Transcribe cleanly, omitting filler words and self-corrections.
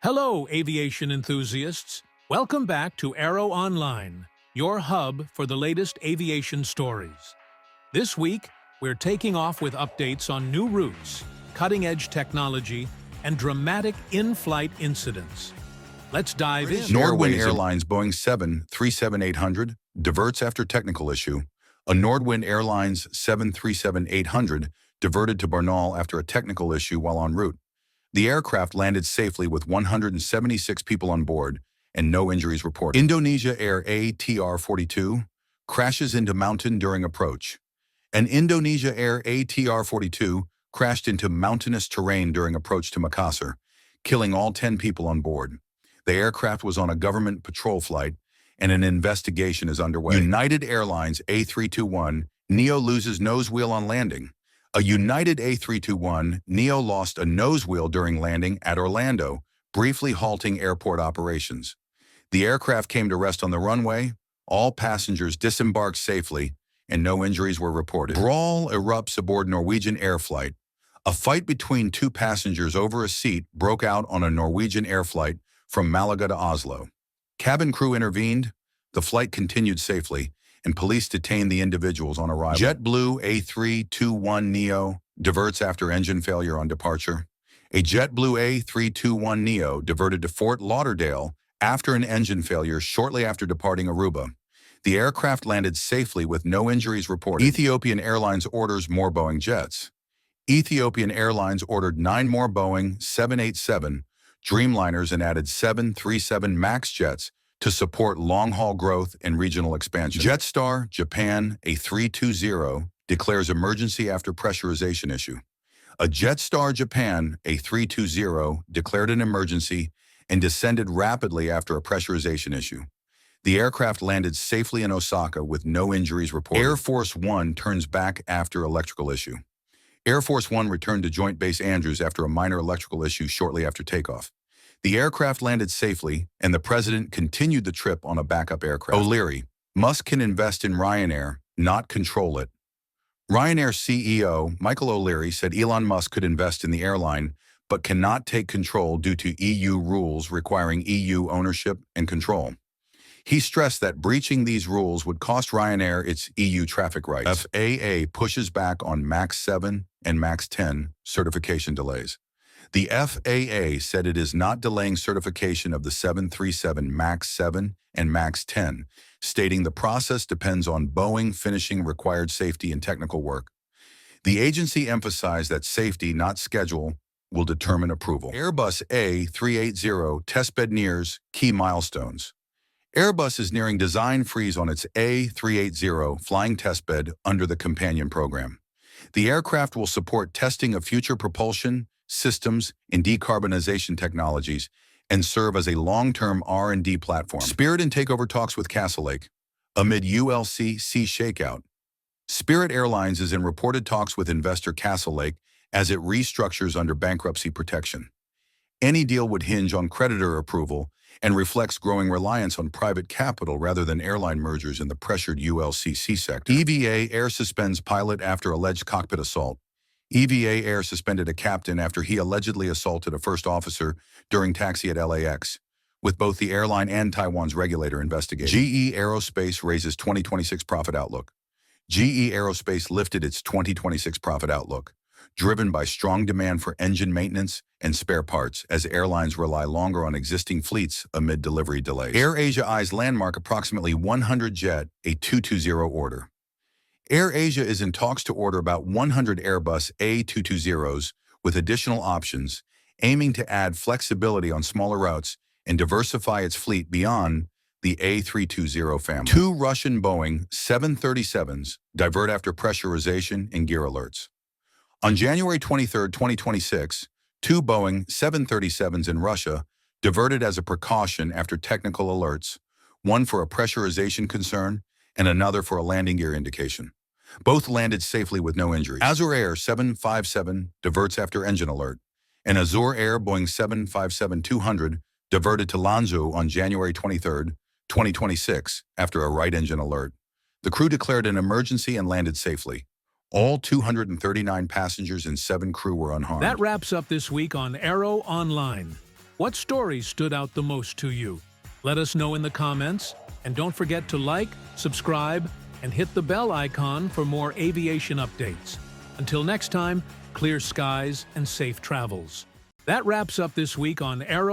Hello, aviation enthusiasts. Welcome back to Aeroonline, your hub for the latest aviation stories. This week, we're taking off with updates on new routes, cutting-edge technology, and dramatic in-flight incidents. Let's dive in. Nordwind Airlines Boeing 737-800 diverts after technical issue. A Nordwind Airlines 737-800 diverted to Brawl after a technical issue while en route. The aircraft landed safely with 176 people on board and no injuries reported. Indonesia Air ATR-42 crashes into mountain during approach. An Indonesia Air ATR-42 crashed into mountainous terrain during approach to Makassar, killing all 10 people on board. The aircraft was on a government patrol flight, and an investigation is underway. United Airlines A321neo loses nose wheel on landing. A United A321neo lost a nose wheel during landing at Orlando, briefly halting airport operations. The aircraft came to rest on the runway, all passengers disembarked safely, and no injuries were reported. Brawl erupts aboard Norwegian air flight. A fight between two passengers over a seat broke out on a Norwegian air flight from Malaga to Oslo. Cabin crew intervened, the flight continued safely, and police detained the individuals on arrival. JetBlue A321neo diverts after engine failure on departure. A JetBlue A321neo diverted to Fort Lauderdale after an engine failure shortly after departing Aruba. The aircraft landed safely with no injuries reported. Ethiopian Airlines orders more Boeing jets. Ethiopian Airlines ordered 9 more Boeing 787 Dreamliners and added 737 MAX jets to support long-haul growth and regional expansion. Jetstar, Japan, A320 declares emergency after pressurization issue. A Jetstar Japan A320 declared an emergency and descended rapidly after a pressurization issue. The aircraft landed safely in Osaka with no injuries reported. Air Force One turns back after electrical issue. Air Force One returned to Joint Base Andrews after a minor electrical issue shortly after takeoff. The aircraft landed safely, and the president continued the trip on a backup aircraft. O'Leary, Musk can invest in Ryanair, not control it. Ryanair CEO Michael O'Leary said Elon Musk could invest in the airline, but cannot take control due to EU rules requiring EU ownership and control. He stressed that breaching these rules would cost Ryanair its EU traffic rights. FAA pushes back on MAX 7 and MAX 10 certification delays. The FAA said it is not delaying certification of the 737 MAX 7 and MAX 10, stating the process depends on Boeing finishing required safety and technical work. The agency emphasized that safety, not schedule, will determine approval. Airbus A380 testbed nears key milestones. Airbus is nearing design freeze on its A380 flying testbed under the Companion program. The aircraft will support testing of future propulsion, systems, and decarbonization technologies and serve as a long-term R&D platform. Spirit and Takeover talks with Castlelake amid ULCC Shakeout. Spirit Airlines is in reported talks with investor Castlelake as it restructures under bankruptcy protection. Any deal would hinge on creditor approval and reflects growing reliance on private capital rather than airline mergers in the pressured ULCC sector. EVA Air suspends pilot after alleged cockpit assault. EVA Air suspended a captain after he allegedly assaulted a first officer during taxi at LAX, with both the airline and Taiwan's regulator investigating. GE Aerospace raises 2026 profit outlook. GE Aerospace lifted its 2026 profit outlook, driven by strong demand for engine maintenance and spare parts as airlines rely longer on existing fleets amid delivery delays. AirAsia eyes landmark approximately 100 jet A220 order. AirAsia is in talks to order about 100 Airbus A220s with additional options, aiming to add flexibility on smaller routes and diversify its fleet beyond the A320 family. 2 Russian Boeing 737s divert after pressurization and gear alerts. On January 23, 2026, 2 Boeing 737s in Russia diverted as a precaution after technical alerts, one for a pressurization concern and another for a landing gear indication. Both landed safely with no injuries. Azur Air 757 diverts after engine alert, and Azur Air Boeing 757-200 diverted to Lanzhou on January 23, 2026, after a right engine alert. The crew declared an emergency and landed safely. All 239 passengers and 7 crew were unharmed. That wraps up this week on Aeroonline. What stories stood out the most to you? Let us know in the comments, and don't forget to like, subscribe, and hit the bell icon for more aviation updates. Until next time, clear skies and safe travels. That wraps up this week on Aero.